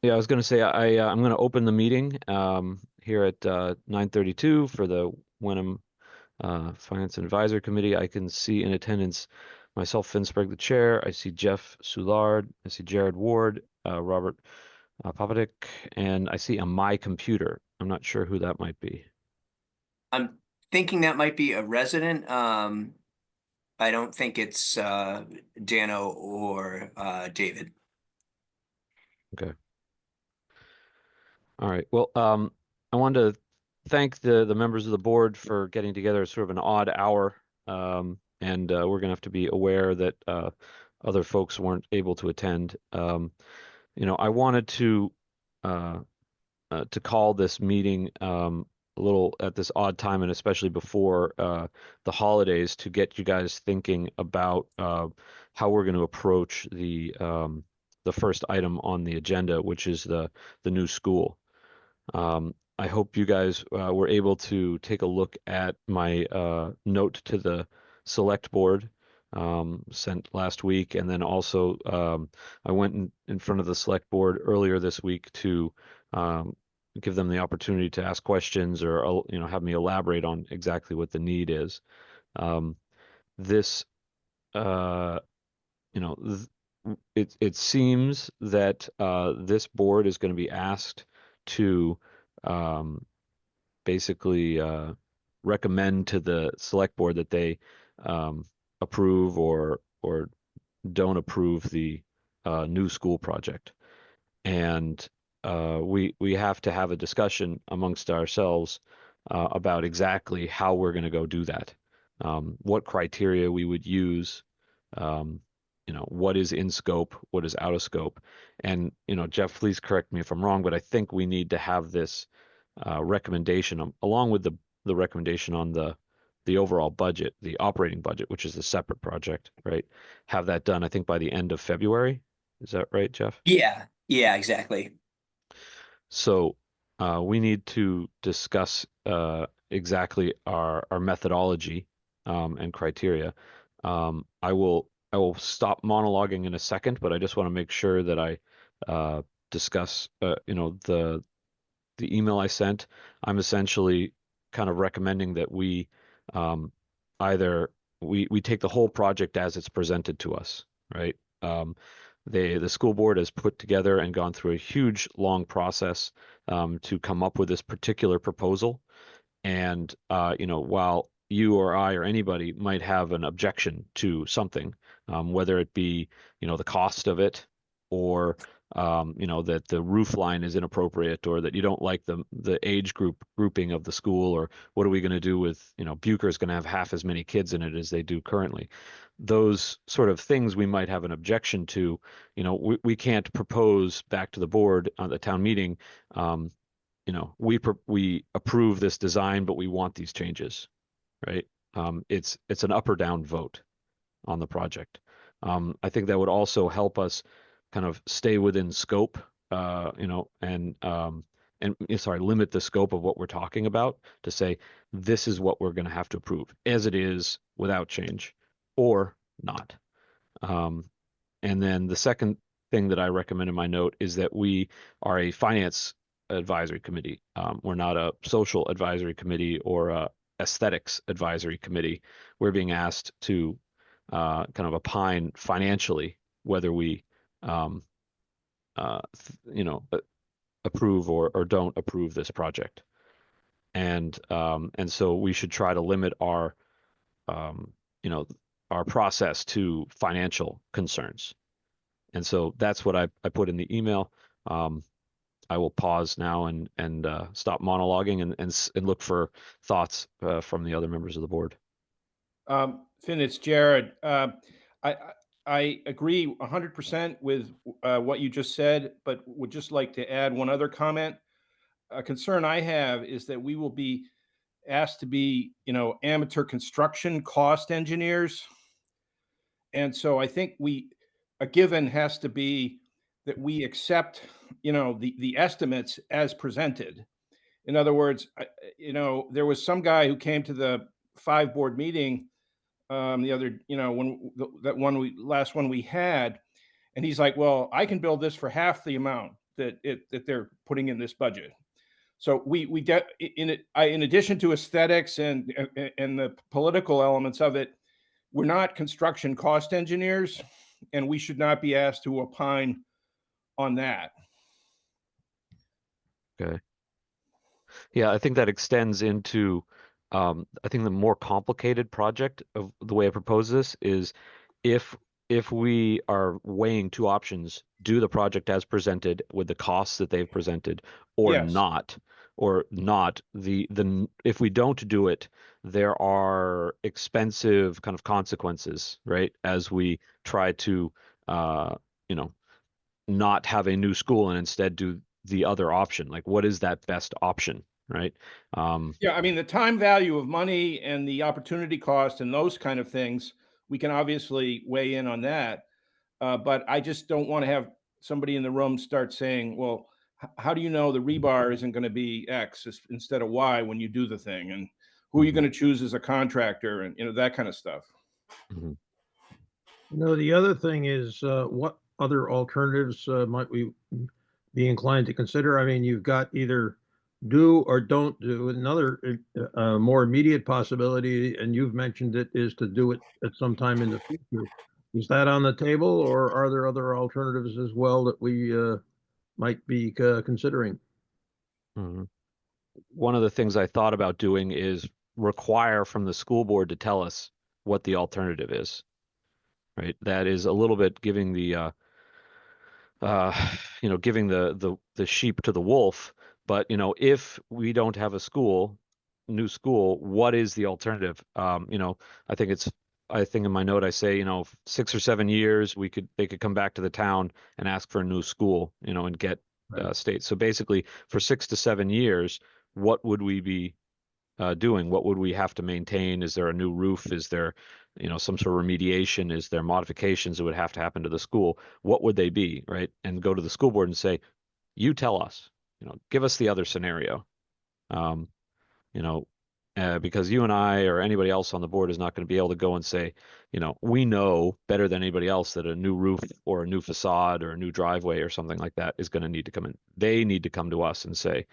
Yeah, I was going to say I'm going to open the meeting here at 9:32 for the Wenham Finance and Advisory Committee. I can see in attendance myself, Finsberg, the chair. I see Jeff Soulard. I see Jared Ward, Robert Papadik, and I see on my computer. I'm not sure who that might be. I'm thinking that might be a resident. I don't think it's Dano or David. Okay. All right. Well, I wanted to thank the members of the board for getting together at sort of an odd hour, and we're going to have to be aware that other folks weren't able to attend. I wanted uh, to call this meeting a little at this odd time, and especially before the holidays, to get you guys thinking about how we're going to approach the first item on the agenda, which is the new school. I hope you guys were able to take a look at my note to the select board sent last week, and then also I went in front of the select board earlier this week to um, give them the opportunity to ask questions or have me elaborate on exactly what the need is. Um, this uh, you know th it seems that this board is going to be asked to um, basically recommend to the select board that they um, approve or don't approve the new school project. And we have to have a discussion amongst ourselves about exactly how we're going to go do that. What criteria we would use, um, what is in scope, what is out of scope. And, Jeff, please correct me if I'm wrong, but I think we need to have this recommendation along with the recommendation on the overall budget, the operating budget, which is a separate project, right? Have that done, I think, by the end of February. Is that right, Jeff? Yeah, yeah, exactly. So we need to discuss exactly our methodology and criteria. I will stop monologuing in a second, but I just want to make sure that I discuss the email I sent. I'm essentially kind of recommending that we um, either we take the whole project as it's presented to us, right? The school board has put together and gone through a huge, long process to come up with this particular proposal. And while you or I or anybody might have an objection to something, whether it be, the cost of it, or that the roof line is inappropriate, or that you don't like the age grouping of the school, or what are we going to do with, Bucher is going to have half as many kids in it as they do currently. Those sort of things we might have an objection to. We can't propose back to the board on the town meeting. We approve this design, but we want these changes, right? It's an up or down vote on the project. I think that would also help us kind of stay within scope, and limit the scope of what we're talking about to say this is what we're going to have to approve as it is without change or not. Um, and then the second thing that I recommend in my note is that we are a finance advisory committee. We're not a social advisory committee or a aesthetics advisory committee. We're being asked to kind of opine financially whether we, um, uh, approve or don't approve this project. And so we should try to limit um, you know, our process to financial concerns. And so that's what I put in the email. Um, I will pause now and stop monologuing and look for thoughts from the other members of the board. Finn, it's Jared. I I agree 100% with what you just said, but would just like to add one other comment. A concern I have is that we will be asked to be, amateur construction cost engineers, and so I think a given has to be that we accept, the estimates as presented. In other words, there was some guy who came to the five board meeting the other, that one last one we had, and he's like, "Well, I can build this for half the amount, that they're putting in this budget. So we get in addition to aesthetics and the political elements of it, we're not construction cost engineers, and we should not be asked to opine on that. Okay. Yeah, I think that extends into, I think the more complicated project of the way I propose this is if if we are weighing two options, do the project as presented with the costs that they've presented, Yes. or not, if we don't do it, there are expensive kind of consequences, right? As we try to, you know, not have a new school and instead do the other option. Like, what is that best option, right? Yeah, I mean, the time value of money and the opportunity cost and those kind of things, we can obviously weigh in on that. But I just don't want to have somebody in the room start saying, well, how do you know the rebar isn't going to be X instead of Y when you do the thing? And who are you Mhm, going to choose as a contractor? And, that kind of stuff. mhm. The other thing is, what other alternatives might we be inclined to consider? I mean, you've got either do or don't do. Another more immediate possibility, and you've mentioned it, is to do it at some time in the future. Is that on the table, or are there other alternatives as well that we might be considering? Mhm. One of the things I thought about doing is require from the school board to tell us what the alternative is, right? That is a little bit giving giving the sheep to the wolf. But, if we don't have a new school, what is the alternative? I think I think in my note I say, 6 or 7 years, they could come back to the town and ask for a new school, and get Right. states. So basically, for 6 to 7 years, what would we be doing? What would we have to maintain? Is there a new roof? Is there, some sort of remediation? Is there modifications that would have to happen to the school? What would they be, right? And go to the school board and say, you tell us, give us the other scenario. Um, you know, because you and I or anybody else on the board is not going to be able to go and say, we know better than anybody else that a new roof or a new facade or a new driveway or something like that is going to need to come in. They need to come to us and say,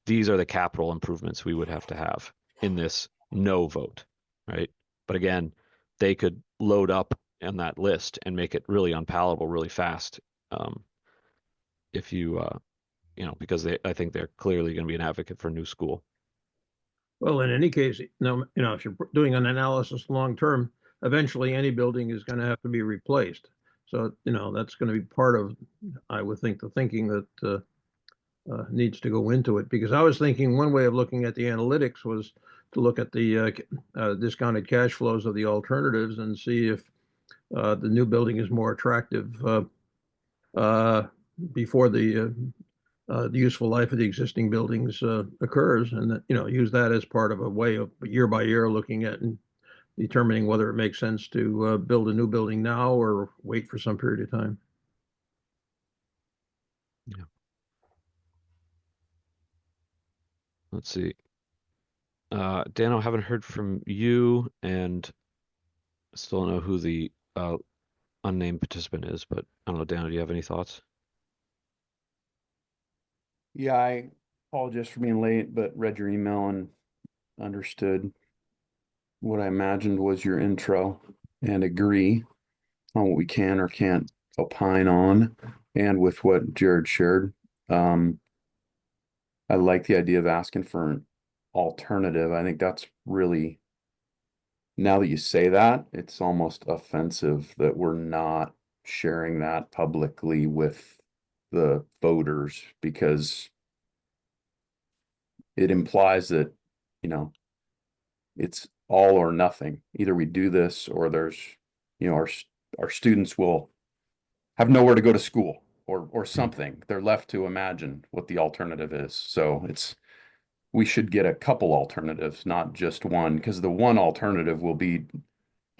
these are the capital improvements we would have to have in this no vote, right? But again, they could load up on that list and make it really unpalatable really fast. If you, because I think they're clearly going to be an advocate for a new school. Well, in any case, no, if you're doing an analysis long term, eventually any building is going to have to be replaced. So, that's going to be part of, I would think, the thinking that needs to go into it. Because I was thinking one way of looking at the analytics was to look at the discounted cash flows of the alternatives and see if the new building is more attractive uh, before the useful life of the existing buildings occurs, and that, use that as part of a way of year by year looking at and determining whether it makes sense to build a new building now or wait for some period of time. Yeah. Let's see. Dan, I haven't heard from you, and still don't know who the unnamed participant is, but I don't know, Dan, do you have any thoughts? Yeah, I apologize for being late, but read your email and understood what I imagined was your intro and agree on what we can or can't opine on and with what Jared shared. I like the idea of asking for an alternative. I think that's really, now that you say that, it's almost offensive that we're not sharing that publicly with the voters, because it implies that, it's all or nothing. Either we do this or there's, our students will have nowhere to go to school or something. They're left to imagine what the alternative is. So we should get a couple alternatives, not just one, because the one alternative will be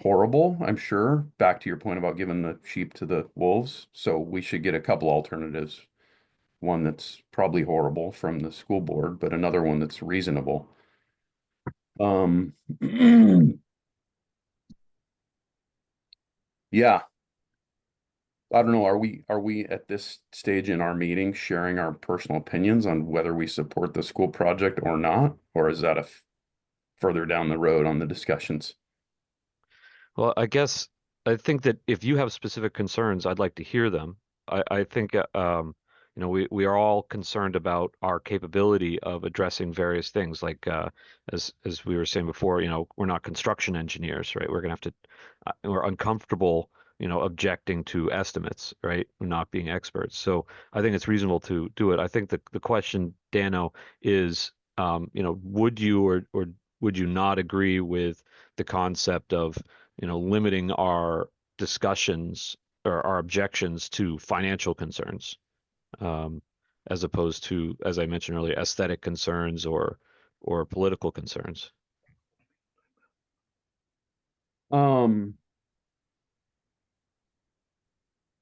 horrible, I'm sure. Back to your point about giving the sheep to the wolves. So we should get a couple alternatives. One that's probably horrible from the school board, but another one that's reasonable. Yeah. I don't know, are we at this stage in our meeting sharing our personal opinions on whether we support the school project or not? Or is that further down the road on the discussions? Well, I think that if you have specific concerns, I'd like to hear them. I think you know, we are all concerned about our capability of addressing various things, like as we were saying before, you know, we're not construction engineers, right? We're gonna have to we're uncomfortable, you know, objecting to estimates, right? Not being experts. So I think it's reasonable to do it. I think the question, Dano, is you know, would you or would you not agree with the concept of, you know, limiting our discussions or our objections to financial concerns, um, as opposed to, as I mentioned earlier, aesthetic concerns or political concerns. Um,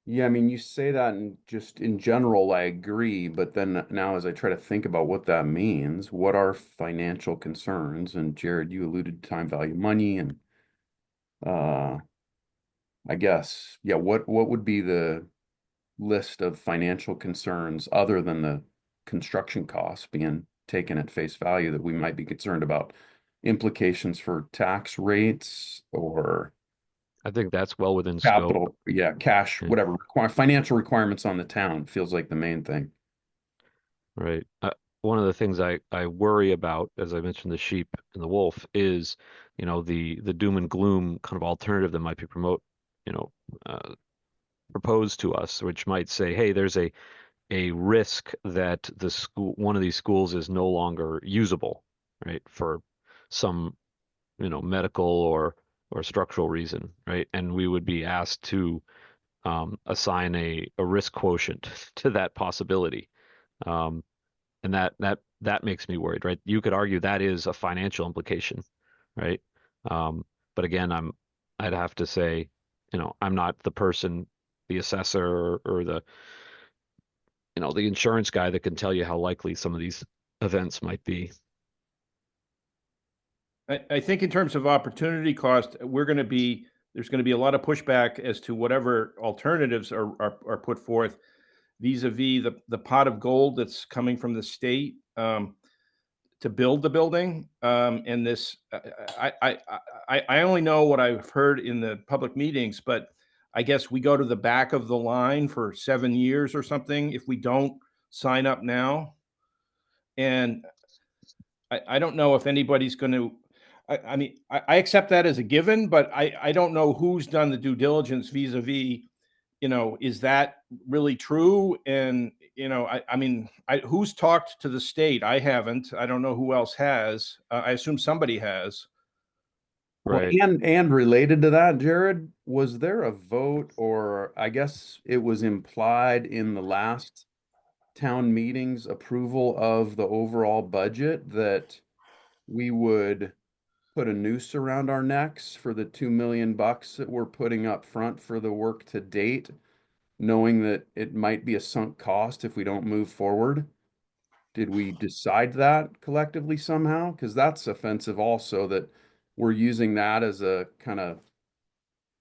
yeah, I mean, you say that and just in general, I agree, but then now as I try to think about what that means, what are financial concerns? And Jared, you alluded to time value money and uh I guess, yeah, what would be the list of financial concerns other than the construction costs being taken at face value that we might be concerned about? Implications for tax rates or I think that's well within scope. capital, yeah, cash, Yeah, whatever, financial requirements on the town feels like the main thing. right. One of the things I worry about, as I mentioned, the sheep and the wolf, is, you know, the doom and gloom kind of alternative that might be you know, proposed to us, which might say, hey, there's a risk that one of these schools is no longer usable, right, for some, you know, medical or structural reason, right? And we would be asked to assign a risk quotient to that possibility. Um, and that makes me worried, right? You could argue that is a financial implication, right? Um, but again, I'd have to say, you know, I'm not the person, the assessor or the, you know, the insurance guy that can tell you how likely some of these events might be. I think in terms of opportunity cost, there's going to be a lot of pushback as to whatever alternatives are put forth vis-a-vis the pot of gold that's coming from the state to build the building. And this, I only know what I've heard in the public meetings, but I guess we go to the back of the line for 7 years or something if we don't sign up now. And I don't know if anybody's going to. I mean, I accept that as a given, but I don't know who's done the due diligence vis-a-vis. You know, is that really true? And you know, I mean, who's talked to the state? I haven't. I don't know who else has. I assume somebody has. Well, Right. and related to that, Jared, was there a vote, or I guess it was implied in the last town meeting's approval of the overall budget that we would put a noose around our necks for the 2 million bucks that we're putting up front for the work to date, knowing that it might be a sunk cost if we don't move forward? Did we decide that collectively somehow? Because that's offensive also, that we're using that as a kind of,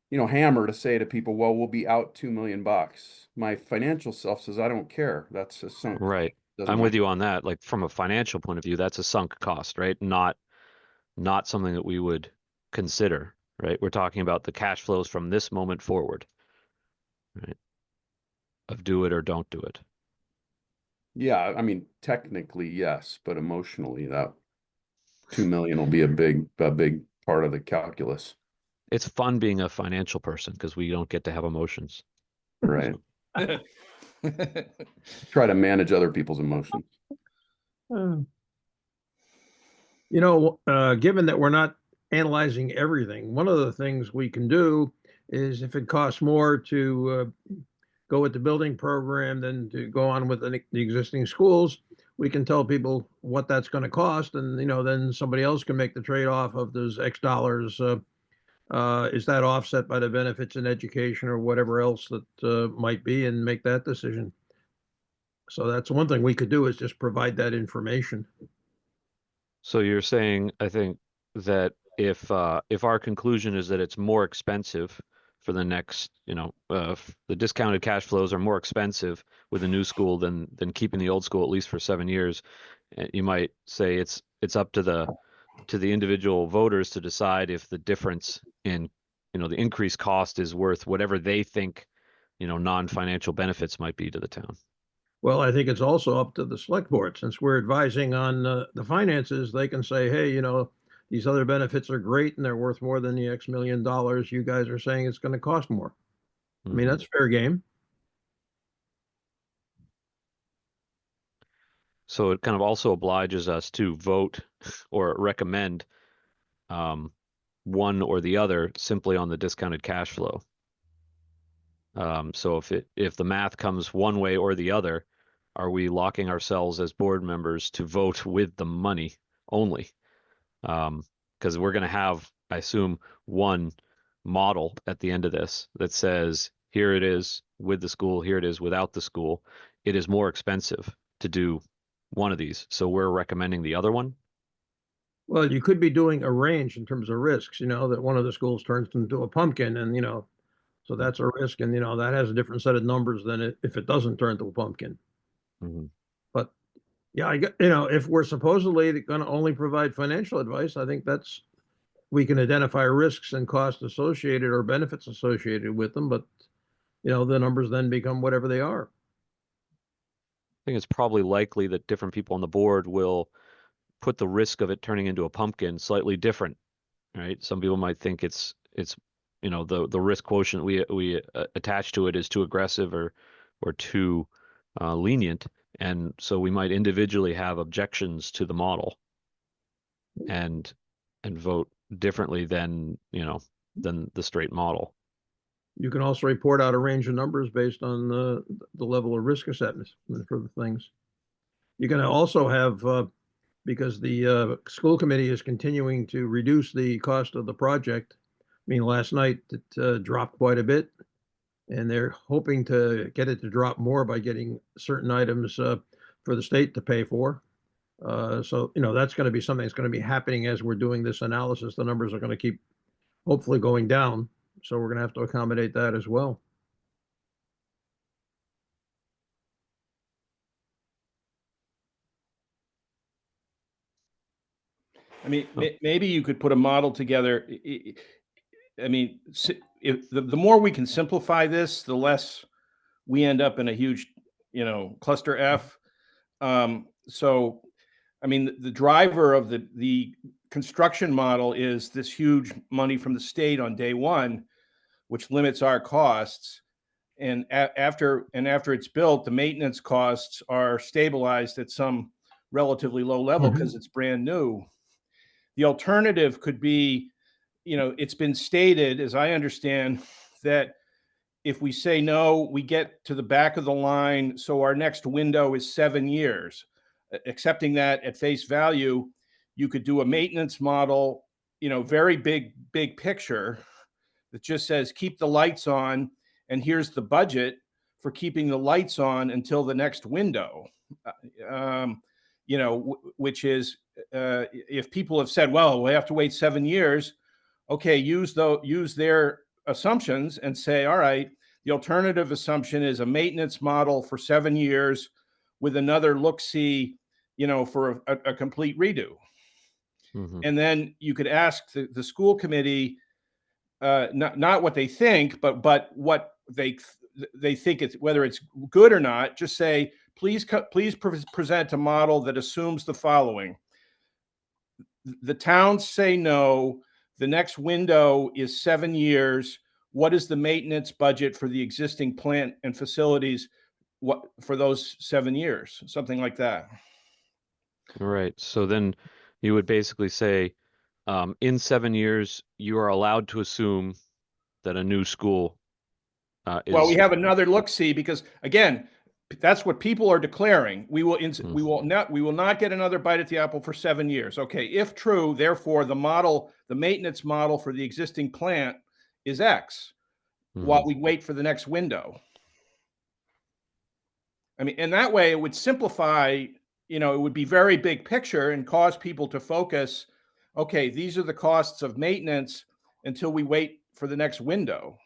you know, hammer to say to people, well, we'll be out 2 million bucks. My financial self says, I don't care. That's a sunk cost. Right. Doesn't I'm with matter. you on that. Like from a financial point of view, that's a sunk cost, right? Not something that we would consider, right? We're talking about the cash flows from this moment forward, right? Of do it or don't do it. Yeah, I mean, technically, yes, but emotionally, that 2 million will be a big part of the calculus, It's fun being a financial person because we don't get to have emotions. right? Try to manage other people's emotions. Uh, You know, given that we're not analyzing everything, one of the things we can do is if it costs more to go with the building program than to go on with the existing schools, we can tell people what that's going to cost, and you know, then somebody else can make the trade-off of those X dollars. Is that offset by the benefits in education or whatever else that might be, and make that decision. So that's one thing we could do is just provide that information. So you're saying, I think, that if our conclusion is that it's more expensive for the next, the discounted cash flows are more expensive with a new school than keeping the old school at least for 7 years. You might say it's up to the individual voters to decide if the difference in, the increased cost is worth whatever they think, non-financial benefits might be to the town. Well, I think it's also up to the select board, since we're advising on the finances, they can say, hey, these other benefits are great and they're worth more than the X million dollars. You guys are saying it's going to cost more. I mean, Mhm. that's fair game. So it kind of also obliges us to vote or recommend one or the other simply on the discounted cash flow. So if the math comes one way or the other, are we locking ourselves as board members to vote with the money only? Because we're going to have, I assume, one model at the end of this that says, here it is with the school, here it is without the school. It is more expensive to do one of these, so we're recommending the other one. Well, you could be doing a range in terms of risks, that one of the schools turns into a pumpkin and, so that's a risk. And, that has a different set of numbers than if it doesn't turn into a pumpkin. Mm-hmm. But yeah, if we're supposedly going to only provide financial advice, I think we can identify risks and costs associated or benefits associated with them. But, the numbers then become whatever they are. I think it's probably likely that different people on the board will put the risk of it turning into a pumpkin slightly different, right? Some people might think it's the risk quotient we attach to it is too aggressive or too lenient, and so we might individually have objections to the model and vote differently than the straight model. You can also report out a range of numbers based on the level of risk assessment for the things. You're going to also have, because the school committee is continuing to reduce the cost of the project. I mean, last night it dropped quite a bit, and they're hoping to get it to drop more by getting certain items for the state to pay for. So, that's going to be something that's going to be happening as we're doing this analysis. The numbers are going to keep hopefully going down. So we're going to have to accommodate that as well. I mean, maybe you could put a model together. I mean, if the more we can simplify this, the less we end up in a huge, cluster F. So, I mean, the driver of the construction model is this huge money from the state on day one, which limits our costs. And after it's built, the maintenance costs are stabilized at some relatively low level because it's brand new. The alternative could be, it's been stated, as I understand, that if we say no, we get to the back of the line. So our next window is 7 years. Accepting that at face value, you could do a maintenance model, very big picture that just says keep the lights on, and here's the budget for keeping the lights on until the next window. Which is if people have said, well, we have to wait 7 years, okay, use their assumptions and say, all right, the alternative assumption is a maintenance model for 7 years with another look-see, for a complete redo. Mm-hmm. And then you could ask the school committee, not what they think, but what they think it's, whether it's good or not. Just say, please present a model that assumes the following: the towns say no, the next window is 7 years. What is the maintenance budget for the existing plant and facilities for those 7 years? Something like that. All right. So then you would basically say, in 7 years, you are allowed to assume that a new school is. Well, we have another look-see because, again, that's what people are declaring. We will not get another bite at the apple for 7 years. Okay, if true, therefore the maintenance model for the existing plant is X, while we wait for the next window. I mean, and that way it would simplify. It would be very big picture and cause people to focus. Okay, these are the costs of maintenance until we wait for the next window.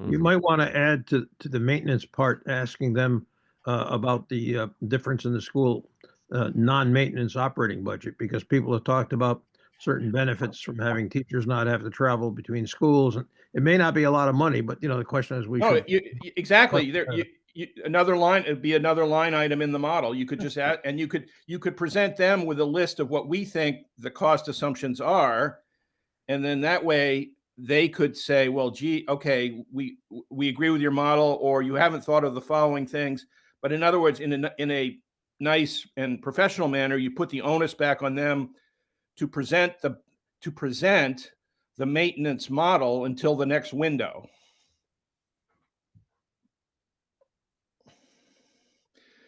You Mhm. might want to add to the maintenance part, asking them about the difference in the school non-maintenance operating budget, because people have talked about certain benefits from having teachers not have to travel between schools. And it may not be a lot of money, but the question is we No, should. exactly. Another line, it'd be another line item in the model. You could just add, and you could present them with a list of what we think the cost assumptions are. And then that way they could say, well, gee, okay, we agree with your model, or you haven't thought of the following things. But in other words, in a nice and professional manner, you put the onus back on them to present the maintenance model until the next window.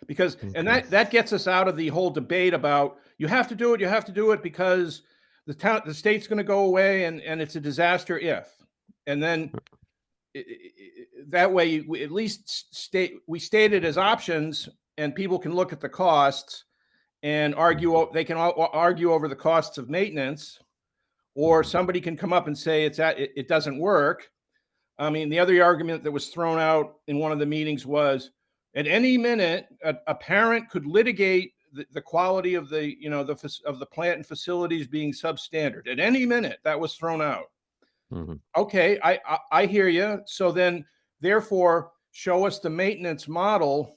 Because, and Okay. that gets us out of the whole debate about you have to do it the state's going to go away and it's a disaster if. And then that way we at least we state it as options, and people can look at the costs and argue. They can argue over the costs of maintenance, or somebody can come up and say it doesn't work. I mean, the other argument that was thrown out in one of the meetings was, at any minute, a parent could litigate the quality of the plant and facilities being substandard. At any minute, that was thrown out. Mhm. Okay, I hear you. So then, therefore, show us the maintenance model,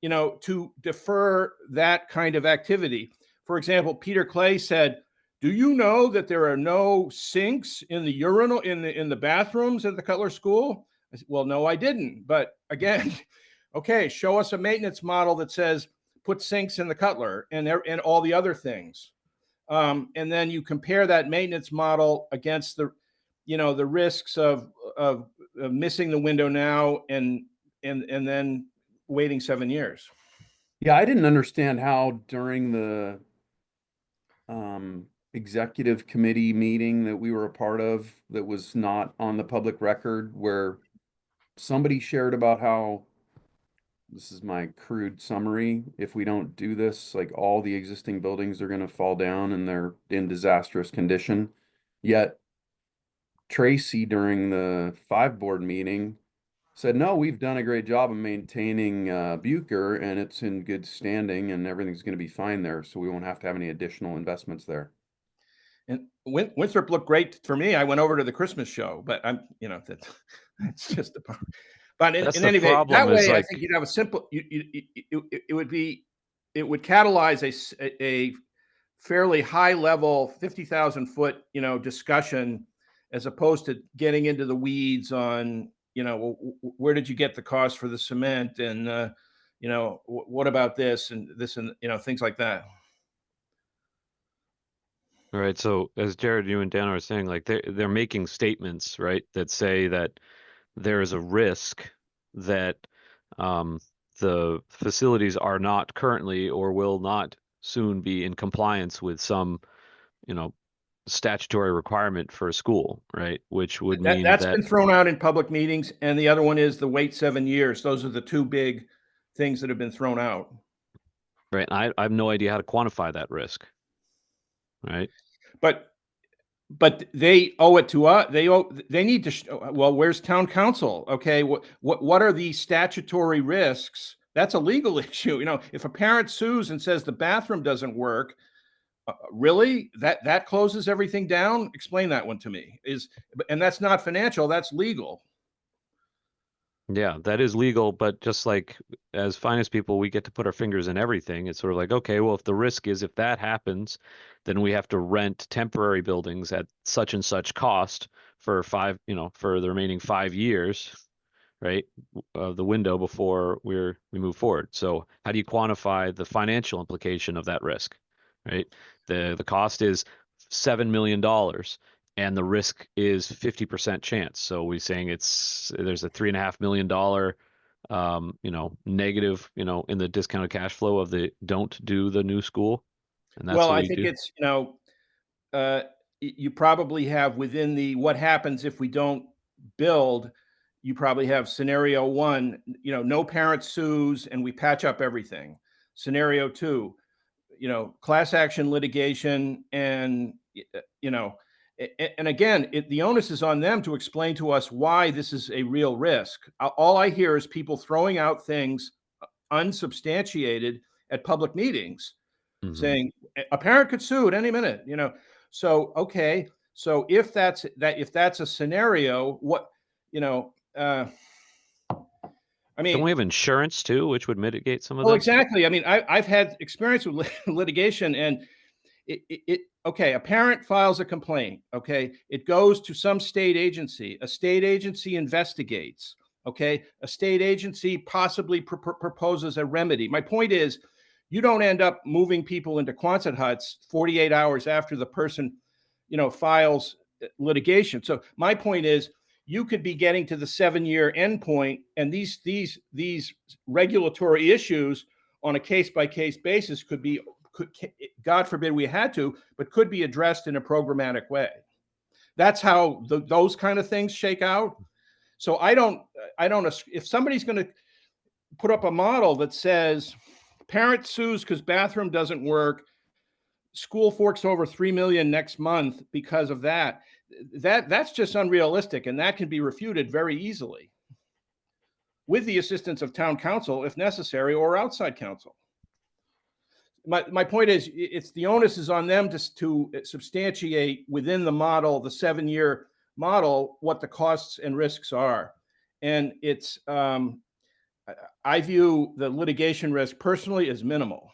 to defer that kind of activity. For example, Peter Clay said, "Do you know that there are no sinks in the urinal in the bathrooms at the Cutler School?" I said, well, no, I didn't. But again, okay, show us a maintenance model that says put sinks in the Cutler and all the other things. And then you compare that maintenance model against the risks of missing the window now and then waiting 7 years. Yeah, I didn't understand how during the executive committee meeting that we were a part of that was not on the public record, where somebody shared about how, this is my crude summary, if we don't do this, like all the existing buildings are going to fall down and they're in disastrous condition. Yet Tracy, during the 5 board meeting, said, no, we've done a great job of maintaining Bucher, and it's in good standing and everything's going to be fine there. So we won't have to have any additional investments there. And Winthrop looked great for me. I went over to the Christmas show, but that's just the part. But That's in the any event, problem that is way, I like, think you'd have a simple. It would catalyze a fairly high level 50,000 foot discussion, as opposed to getting into the weeds on where did you get the cost for the cement, and what about this and things like that. all right, so as Jared, you and Dan are saying, like they're making statements, right, that say that there is a risk that the facilities are not currently or will not soon be in compliance with some, you know, statutory requirement for a school, right? Which would mean That's that, been thrown out in public meetings, and the other one is the wait 7 years. Those are the two big things that have been thrown out. right? I have no idea how to quantify that risk, right? But they owe it to us. They need to. Well, where's town council? Okay, what are the statutory risks? That's a legal issue. If a parent sues and says the bathroom doesn't work, really, that closes everything down? Explain that one to me. And that's not financial. That's legal. Yeah, that is legal, but just like as finance people, we get to put our fingers in everything. It's sort of like, okay, well, if the risk is if that happens, then we have to rent temporary buildings at such and such cost for for the remaining 5 years, right? Of the window before we move forward. So how do you quantify the financial implication of that risk, right? The cost is $7 million and the risk is 50% chance. So we're saying there's a $3.5 million negative, in the discounted cash flow of the don't do the new school. And that's Well, what I we think do. it's you probably have within the what happens if we don't build. You probably have scenario 1, no parent sues and we patch up everything. Scenario 2, class action litigation and And again, the onus is on them to explain to us why this is a real risk. All I hear is people throwing out things unsubstantiated at public meetings, saying a parent could sue at any minute, you know. So, okay. So if that's a scenario, what, you know, I Don't mean, we have insurance too, which would mitigate some of well, this? exactly. I mean, I've had experience with litigation, and okay, a parent files a complaint. Okay, it goes to some state agency. A state agency investigates. Okay, a state agency possibly proposes a remedy. My point is, you don't end up moving people into Quonset huts 48 hours after the person, you know, files litigation. So my point is, you could be getting to the 7-year endpoint, and these regulatory issues on a case by case basis could, God forbid we had to, but could be addressed in a programmatic way. That's how those kind of things shake out. So I don't, if somebody's going to put up a model that says parent sues because bathroom doesn't work, school forks over $3 million next month because of that's just unrealistic, and that can be refuted very easily with the assistance of town council if necessary, or outside counsel. My point is, it's the onus is on them to substantiate within the model, the 7-year model, what the costs and risks are. And it's I view the litigation risk personally as minimal.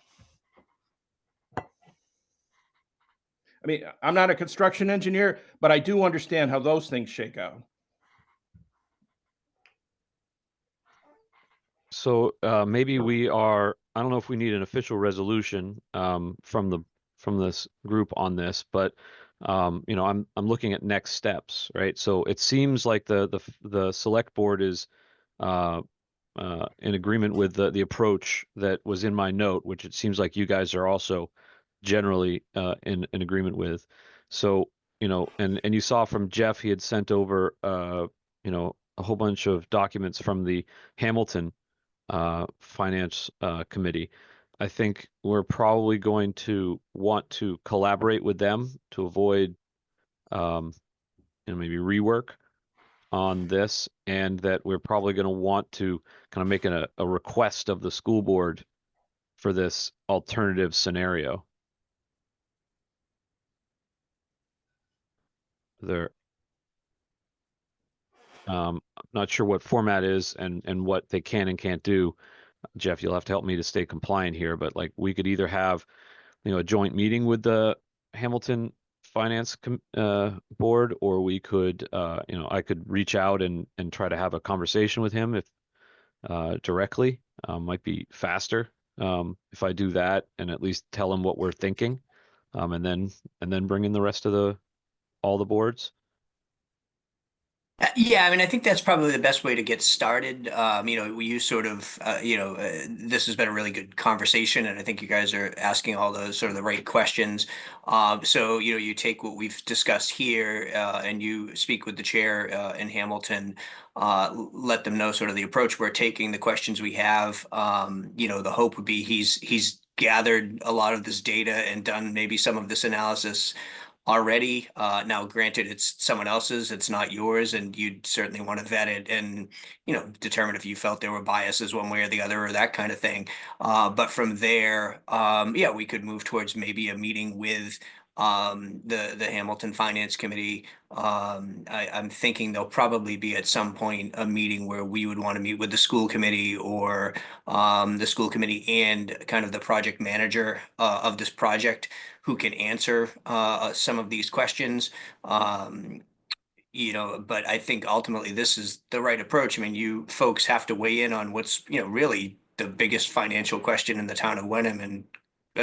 I mean, I'm not a construction engineer, but I do understand how those things shake out. So maybe I don't know if we need an official resolution from this group on this, but you know, I'm looking at next steps, right? So it seems like the select board is in agreement with the approach that was in my note, which it seems like you guys are also generally in agreement with. So, you know, and you saw from Jeff, he had sent over you know, a whole bunch of documents from the Hamilton finance committee. I think we're probably going to want to collaborate with them to avoid you know, maybe rework on this, and that we're probably going to want to kind of make a request of the school board for this alternative scenario. There, I'm not sure what format is and what they can and can't do. Jeff, you'll have to help me to stay compliant here, but like we could either have, you know, a joint meeting with the Hamilton Finance Board, or we could, you know, I could reach out and try to have a conversation with him if directly. Might be faster if I do that and at least tell him what we're thinking, and then bring in the rest of all the boards. Yeah, I mean, I think that's probably the best way to get started. You know, you sort of, this has been a really good conversation, and I think you guys are asking all those sort of the right questions. So, you know, you take what we've discussed here, and you speak with the chair in Hamilton, let them know sort of the approach we're taking, the questions we have. You know, the hope would be he's gathered a lot of this data and done maybe some of this analysis already. Now, granted, it's someone else's, it's not yours, and you'd certainly want to vet it and, you know, determine if you felt there were biases one way or the other or that kind of thing. But from there, yeah, we could move towards maybe a meeting with the Hamilton Finance Committee. I'm thinking there'll probably be at some point a meeting where we would want to meet with the school committee, or the school committee and kind of the project manager of this project, who can answer some of these questions. You know, but I think ultimately this is the right approach. I mean, you folks have to weigh in on what's, you know, really the biggest financial question in the town of Wenham, and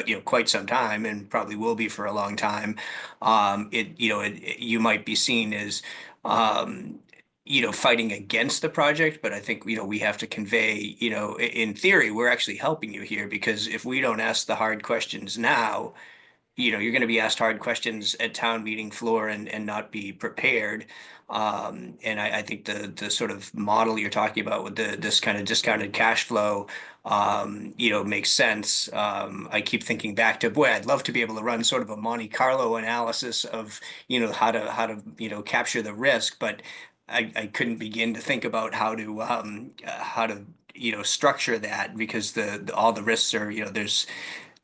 you know, quite some time, and probably will be for a long time. You know, you might be seen as you know, fighting against the project, but I think, you know, we have to convey, you know, in theory, we're actually helping you here, because if we don't ask the hard questions now, you know, you're going to be asked hard questions at town meeting floor and not be prepared. And I think the sort of model you're talking about with this kind of discounted cash flow, makes sense. I keep thinking back to, boy, I'd love to be able to run sort of a Monte Carlo analysis of, how to capture the risk, but I couldn't begin to think about how to structure that, because all the risks are,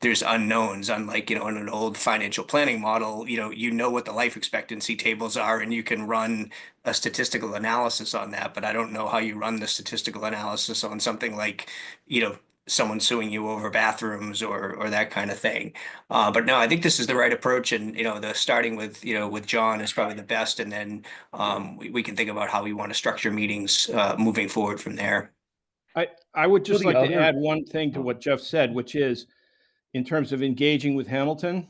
there's unknowns. Unlike, in an old financial planning model, what the life expectancy tables are, and you can run a statistical analysis on that. But I don't know how you run the statistical analysis on something like, someone suing you over bathrooms or that kind of thing. But no, I think this is the right approach, and the starting with John is probably the best, and then we can think about how we want to structure meetings moving forward from there. I would just Well, like the to other- add one thing to what Jeff said, which is, in terms of engaging with Hamilton,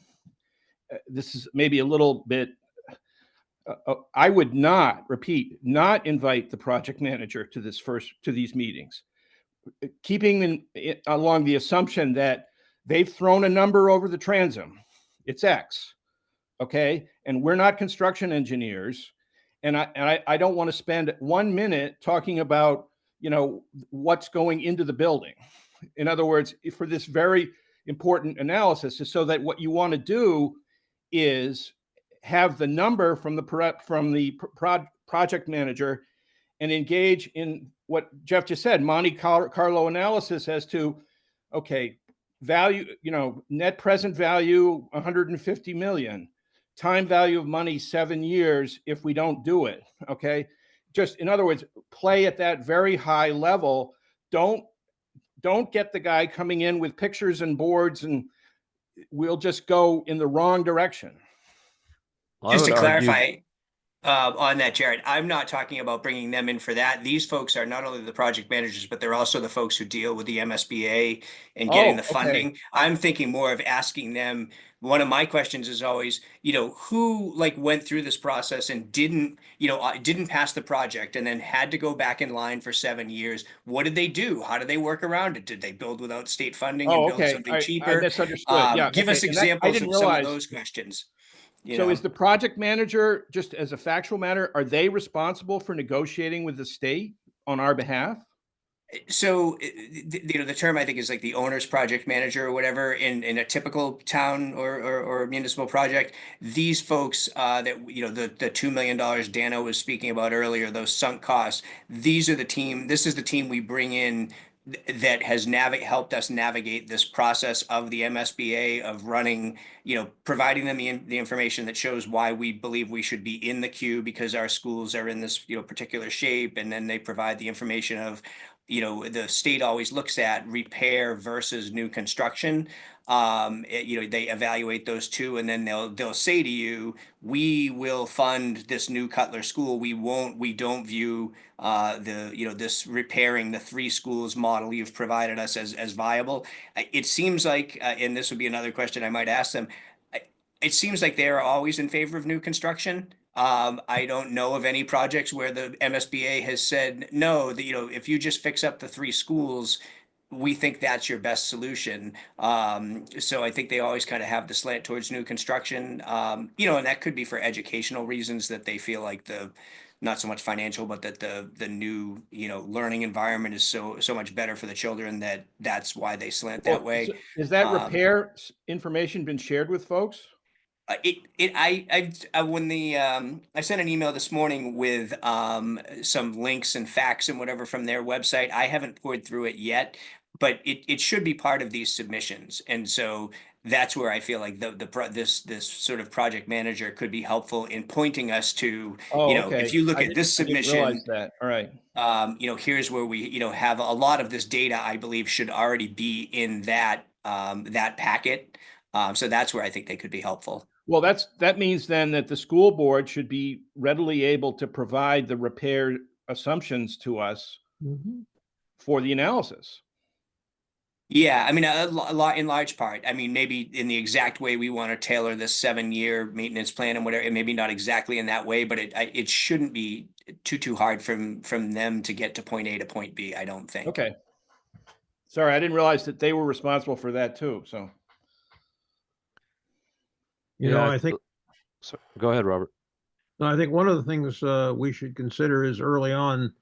this is maybe a little bit, I would not invite the project manager to these meetings, keeping along the assumption that they've thrown a number over the transom. It's X. Okay. And we're not construction engineers. And I don't want to spend 1 minute talking about, what's going into the building. In other words, for this very important analysis, is so that what you want to do is have the number from the project manager and engage in what Jeff just said, Monte Carlo analysis as to, okay, value, net present value, 150 million, time value of money, 7 years if we don't do it. Okay. Just, in other words, play at that very high level. Don't get the guy coming in with pictures and boards, and we'll just go in the wrong direction. Well, I Just to would argue, clarify, on that, Jared, I'm not talking about bringing them in for that. These folks are not only the project managers, but they're also the folks who deal with the MSBA and getting the Oh, okay. funding. I'm thinking more of asking them. One of my questions is always, who went through this process and didn't pass the project and then had to go back in line for 7 years. What did they do? How did they work around it? Did they build without state funding and Oh, build okay. something I cheaper? misunderstood. Yeah. Give Okay. us And I examples didn't of some of realize. those questions. So is the project manager, just as a factual matter, are they responsible for negotiating with the state on our behalf? So, the term I think is like the owner's project manager or whatever in a typical town or municipal project. These folks that, the $2 million Dano was speaking about earlier, those sunk costs, this is the team we bring in that has helped us navigate this process of the MSBA, of running, providing them the information that shows why we believe we should be in the queue because our schools are in this, particular shape. And then they provide the information of, the state always looks at repair versus new construction. They evaluate those two, and then they'll say to you, we will fund this new Cutler school. We don't view this repairing the 3 schools model you've provided us as viable. It seems like, and this would be another question I might ask them, it seems like they're always in favor of new construction. I don't know of any projects where the MSBA has said, no, that, if you just fix up the 3 schools, we think that's your best solution. So I think they always kind of have the slant towards new construction, and that could be for educational reasons, that they feel like not so much financial, but that the new, learning environment is so much better for the children, that's why they slant that way. So is that repair information been shared with folks? I sent an email this morning with some links and facts and whatever from their website. I haven't poured through it yet, but it should be part of these submissions. And so that's where I feel like this sort of project manager could be helpful in pointing us to, Oh, okay. if you look I at this didn't submission, realize that. All right. here's where we, have a lot of this data, I believe, should already be in that packet. So that's where I think they could be helpful. Well, that means then that the school board should be readily able to provide the repair assumptions to us for the analysis. Yeah, I mean, a lot in large part. I mean, maybe in the exact way we want to tailor this 7-year maintenance plan and whatever, and maybe not exactly in that way, but it shouldn't be too hard from them to get to point A to point B, I don't think. Okay. Sorry, I didn't realize that they were responsible for that too. So, I think So, go ahead, Robert. No, I think one of the things we should consider is early on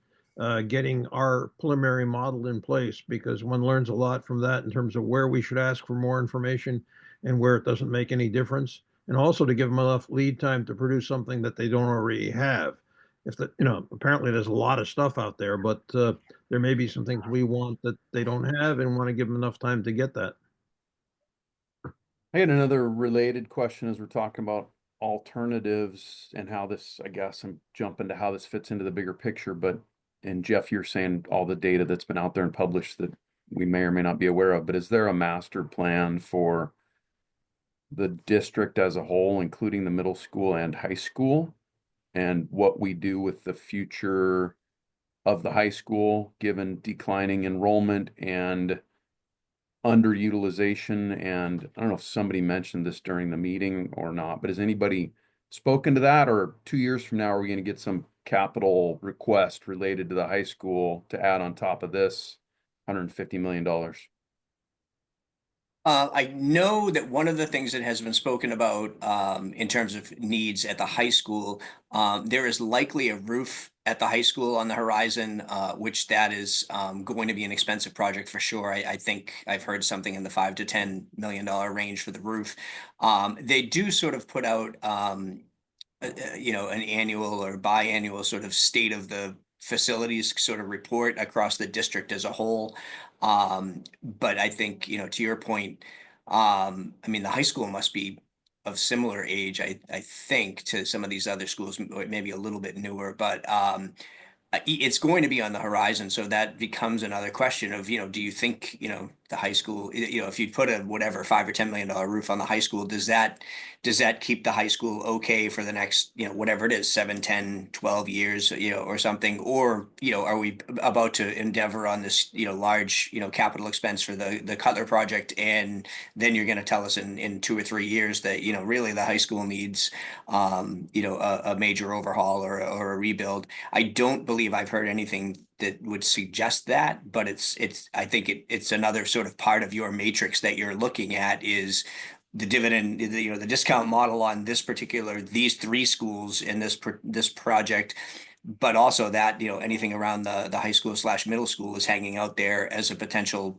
getting our preliminary model in place, because one learns a lot from that in terms of where we should ask for more information and where it doesn't make any difference, and also to give them enough lead time to produce something that they don't already have. If the, apparently there's a lot of stuff out there, but there may be some things we want that they don't have, and want to give them enough time to get that. I had another related question as we're talking about alternatives and how this, I guess I'm jumping to how this fits into the bigger picture, but, and Jeff, you're saying all the data that's been out there and published that we may or may not be aware of, but is there a master plan for the district as a whole, including the middle school and high school, and what we do with the future of the high school, given declining enrollment and underutilization? And I don't know if somebody mentioned this during the meeting or not, but has anybody spoken to that? Or 2 years from now, are we going to get some capital request related to the high school to add on top of this $150 million? I know that one of the things that has been spoken about in terms of needs at the high school, there is likely a roof at the high school on the horizon, which that is going to be an expensive project for sure. I think I've heard something in the $5 to $10 million range for the roof. They do sort of put out an annual or biannual sort of state of the facilities sort of report across the district as a whole. But I think, to your point, I mean, the high school must be of similar age, I think, to some of these other schools, or maybe a little bit newer, but it's going to be on the horizon. So that becomes another question of, do you think, the high school, if you put a whatever $5 or $10 million roof on the high school, does that keep the high school okay for the next, whatever it is, 7, 10, 12 years, or something? Or, are we about to endeavor on this, large, capital expense for the Cutler project? And then you're going to tell us in 2 or 3 years that, really the high school needs, a major overhaul or a rebuild. I don't believe I've heard anything that would suggest that, but I think it's another sort of part of your matrix that you're looking at is the dividend, the discount model on these 3 schools in this project, but also that, anything around the high school / middle school is hanging out there as a potential,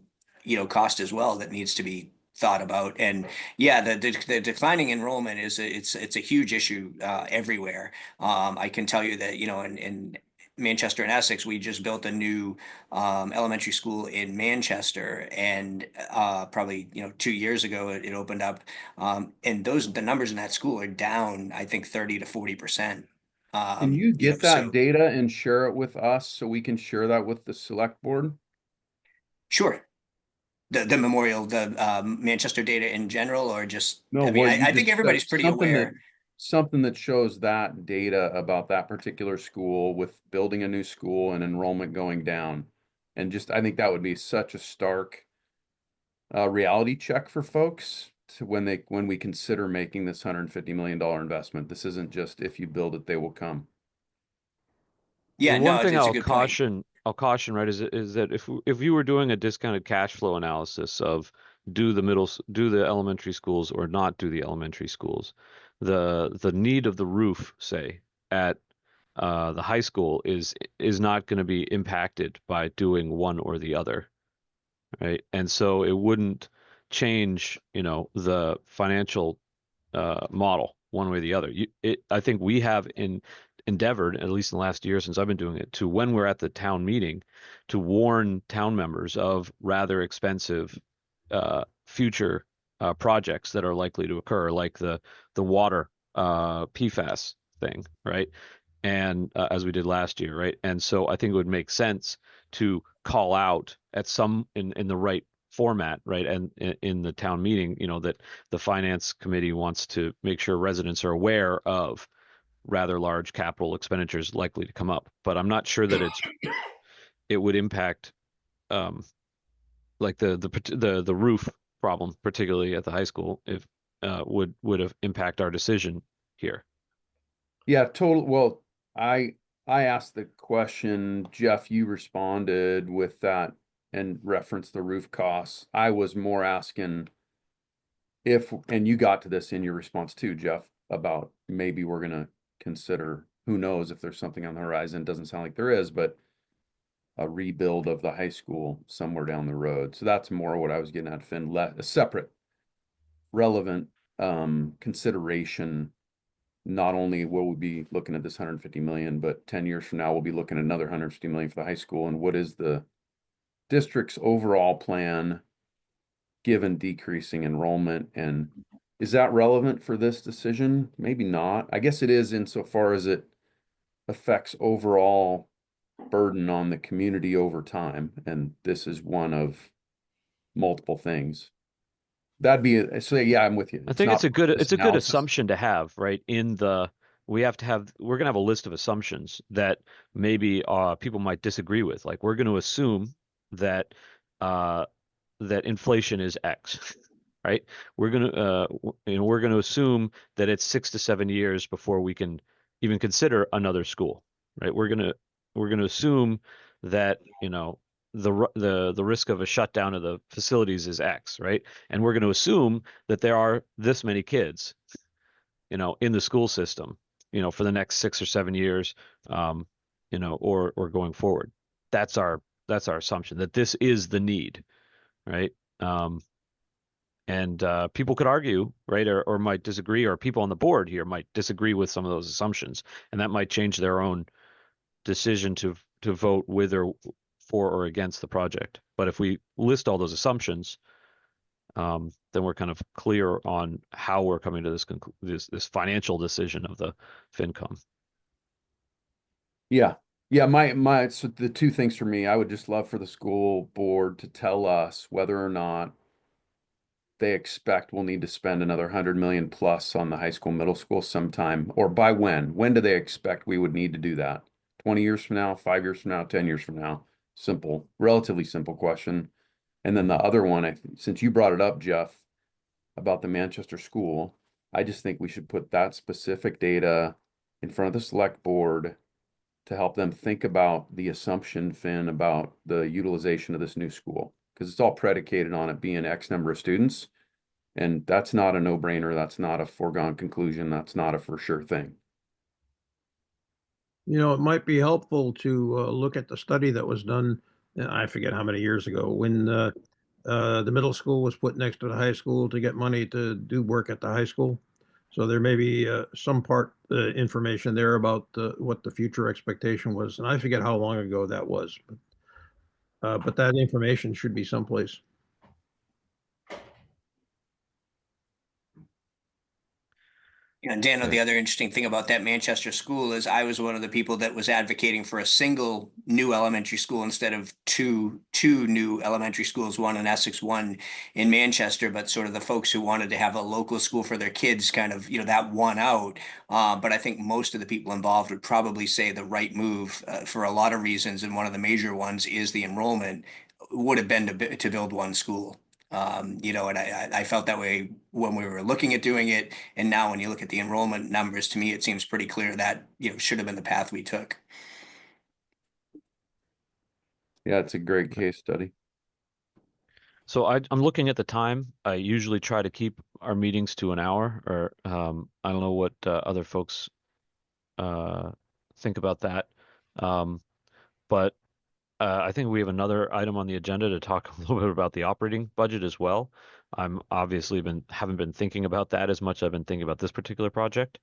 cost as well that needs to be thought about. And yeah, the declining enrollment it's a huge issue everywhere. I can tell you that, in Manchester and Essex, we just built a new elementary school in Manchester, and probably 2 years ago it opened up, and the numbers in that school are down, I think 30 to 40%. Can you get that So data and share it with us so we can share that with the select board? sure. The memorial, the Manchester data in general, or just, No, I mean, what you I think just everybody's said, pretty aware. something that shows that data about that particular school with building a new school and enrollment going down. And just, I think that would be such a stark reality check for folks to when we consider making this $150 million investment. This isn't just if you build it, they will come. Yeah, The one no, thing it's a good point. I'll caution, right, is that if you were doing a discounted cash flow analysis of do the elementary schools or not do the elementary schools, the need of the roof, say, at the high school is not going to be impacted by doing one or the other, right? And so it wouldn't change, the financial model one way or the other. I think we have endeavored, at least in the last year since I've been doing it, to when we're at the town meeting, to warn town members of rather expensive future projects that are likely to occur, like the water PFAS thing, right? And as we did last year, right? And so I think it would make sense to call out at some in the right format, right? And in the town meeting, that the finance committee wants to make sure residents are aware of rather large capital expenditures likely to come up. But I'm not sure that it would impact like the roof problem, particularly at the high school, if would have impact our decision here. Yeah, total. Well, I asked the question, Jeff, you responded with that and referenced the roof costs. I was more asking if, and you got to this in your response too, Jeff, about maybe we're gonna consider, who knows if there's something on the horizon. Doesn't sound like there is, but a rebuild of the high school somewhere down the road. So that's more what I was getting at, Finn. A separate, relevant consideration. Not only will we be looking at this 150 million, but 10 years from now, we'll be looking at another 150 million for the high school. And what is the district's overall plan given decreasing enrollment? And is that relevant for this decision? Maybe not. I guess it is insofar as it affects overall burden on the community over time. And this is one of multiple things. That'd be so. Yeah, I'm with you. I think it's a good analysis. assumption to have, right? We're gonna have a list of assumptions that maybe people might disagree with. Like we're gonna assume that that inflation is X, right? We're gonna we're gonna assume that it's 6 to 7 years before we can even consider another school, right? We're gonna assume that the risk of a shutdown of the facilities is X, right? And we're going to assume that there are this many kids, in the school system, for the next 6 or 7 years, or going forward. That's our assumption that this is the need, right? And people could argue, right, or might disagree, or people on the board here might disagree with some of those assumptions, and that might change their own decision to vote with or for or against the project. But if we list all those assumptions, then we're kind of clear on how we're coming to this financial decision of the FinCom. Yeah. So the two things for me, I would just love for the school board to tell us whether or not they expect we'll need to spend another 100 million plus on the high school, middle school sometime, or by when? When do they expect we would need to do that? 20 years from now, 5 years from now, 10 years from now? Simple, relatively simple question. And then the other one, since you brought it up, Jeff, about the Manchester school, I just think we should put that specific data in front of the select board to help them think about the assumption, Finn, about the utilization of this new school, because it's all predicated on it being X number of students. And that's not a no-brainer. That's not a foregone conclusion. That's not a for sure thing. It might be helpful to look at the study that was done, I forget how many years ago, when the middle school was put next to the high school to get money to do work at the high school. So there may be some information there about what the future expectation was. And I forget how long ago that was, but that information should be someplace. And Daniel, the other interesting thing about that Manchester school is I was one of the people that was advocating for a single new elementary school instead of two new elementary schools, one in Essex, one in Manchester. But sort of the folks who wanted to have a local school for their kids kind of, that won out. But I think most of the people involved would probably say the right move for a lot of reasons. And one of the major ones is the enrollment would have been to build one school. And I felt that way when we were looking at doing it. And now when you look at the enrollment numbers, to me, it seems pretty clear that, should have been the path we took. Yeah, it's a great case study. So I'm looking at the time. I usually try to keep our meetings to an hour, or I don't know what other folks think about that. But I think we have another item on the agenda to talk a little bit about the operating budget as well. I'm obviously haven't been thinking about that as much as I've been thinking about this particular project.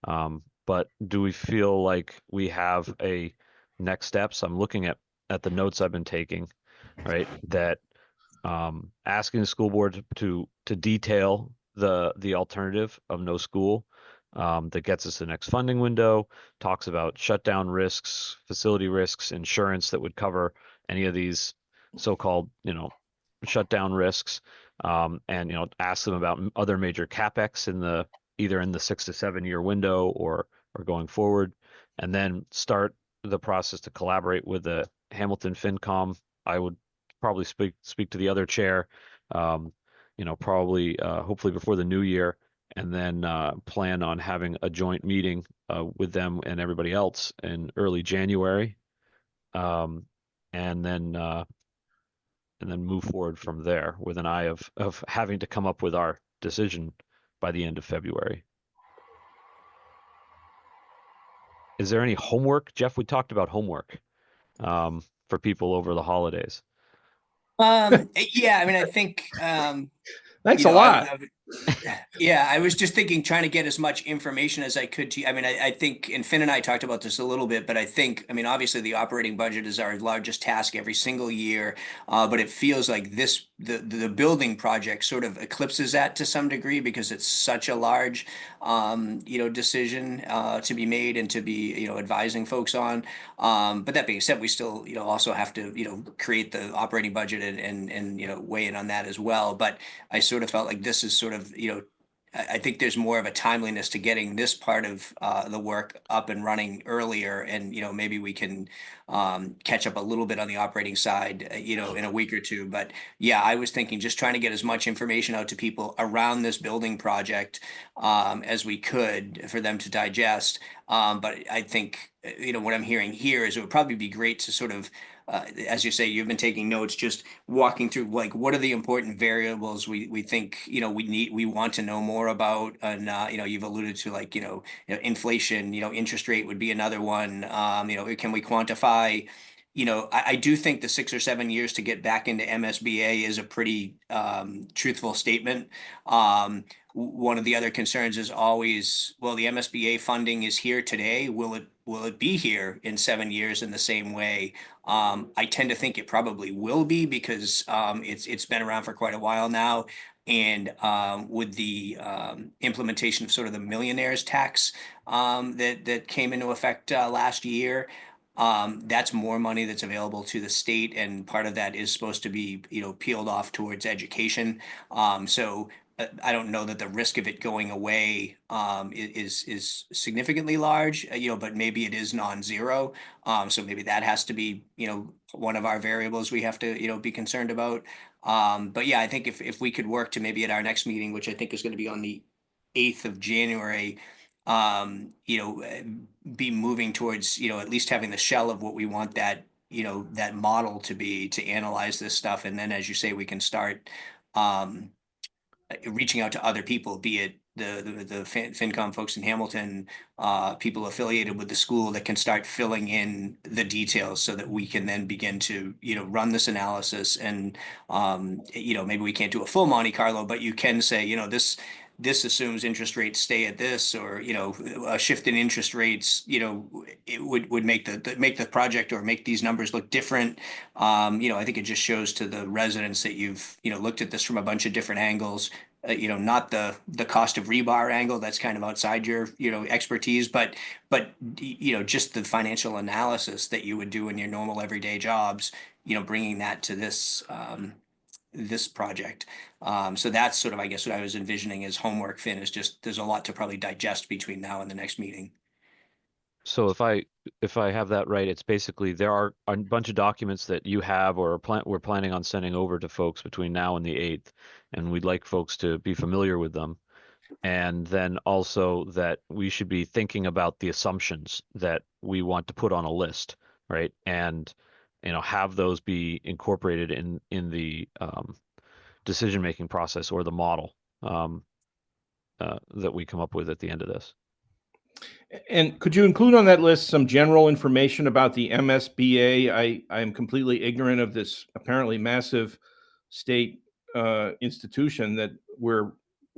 But do we feel like we have a next steps? I'm looking at the notes I've been taking, right? That asking the school board to detail the alternative of no school that gets us the next funding window, talks about shutdown risks, facility risks, insurance that would cover any of these so-called, shutdown risks, and ask them about other major capex either in the 6 to 7 year window or going forward, and then start the process to collaborate with the Hamilton FinCom. I would probably speak to the other chair, probably hopefully before the new year, and then plan on having a joint meeting with them and everybody else in early January, and then move forward from there with an eye of having to come up with our decision by the end of February. is there any homework? Jeff, we talked about homework for people over the holidays. Yeah, I mean, I think, Thanks you a know, lot. yeah, I was just thinking, trying to get as much information as I could to, I mean, I think, and Finn and I talked about this a little bit, but I think, I mean, obviously the operating budget is our largest task every single year. But it feels like the building project sort of eclipses that to some degree because it's such a large, decision, to be made and to be, advising folks on. But that being said, we still, also have to, create the operating budget and, weigh in on that as well. But I sort of felt like this is sort of, I think there's more of a timeliness to getting this part of the work up and running earlier, and maybe we can catch up a little bit on the operating side, in a week or two. But yeah, I was thinking just trying to get as much information out to people around this building project as we could for them to digest. But I think what I'm hearing here is it would probably be great to sort of as you say, you've been taking notes, just walking through like what are the important variables we think we want to know more about, and you've alluded to like inflation, interest rate would be another one. Can we quantify? I do think the 6 or 7 years to get back into MSBA is a pretty truthful statement. One of the other concerns is always, well, the MSBA funding is here today. Will it be here in 7 years in the same way? I tend to think it probably will be because it's been around for quite a while now. And with the implementation of sort of the millionaires tax that came into effect last year, that's more money that's available to the state, and part of that is supposed to be peeled off towards education. So I don't know that the risk of it going away is significantly large, but maybe it is non-zero. So maybe that has to be one of our variables we have to be concerned about. But yeah, I think if we could work to maybe at our next meeting, which I think is going to be on the 8th of January, be moving towards at least having the shell of what we want that model to be, to analyze this stuff, and then as you say, we can start reaching out to other people, be it the FinCom folks in Hamilton, people affiliated with the school that can start filling in the details so that we can then begin to, run this analysis. And, maybe we can't do a full Monte Carlo, but you can say, this assumes interest rates stay at this, or, a shift in interest rates, it would make the project or make these numbers look different. I think it just shows to the residents that you've, looked at this from a bunch of different angles. Not the cost of rebar angle, that's kind of outside your, expertise, but just the financial analysis that you would do in your normal everyday jobs, bringing that to this project. So that's sort of, I guess, what I was envisioning as homework, Finn, is just there's a lot to probably digest between now and the next meeting. So if I have that right, it's basically there are a bunch of documents that you have or we're planning on sending over to folks between now and the 8th, and we'd like folks to be familiar with them. And then also that we should be thinking about the assumptions that we want to put on a list, right? And have those be incorporated in the decision-making process or the model that we come up with at the end of this. And could you include on that list some general information about the MSBA? I am completely ignorant of this apparently massive state institution that we're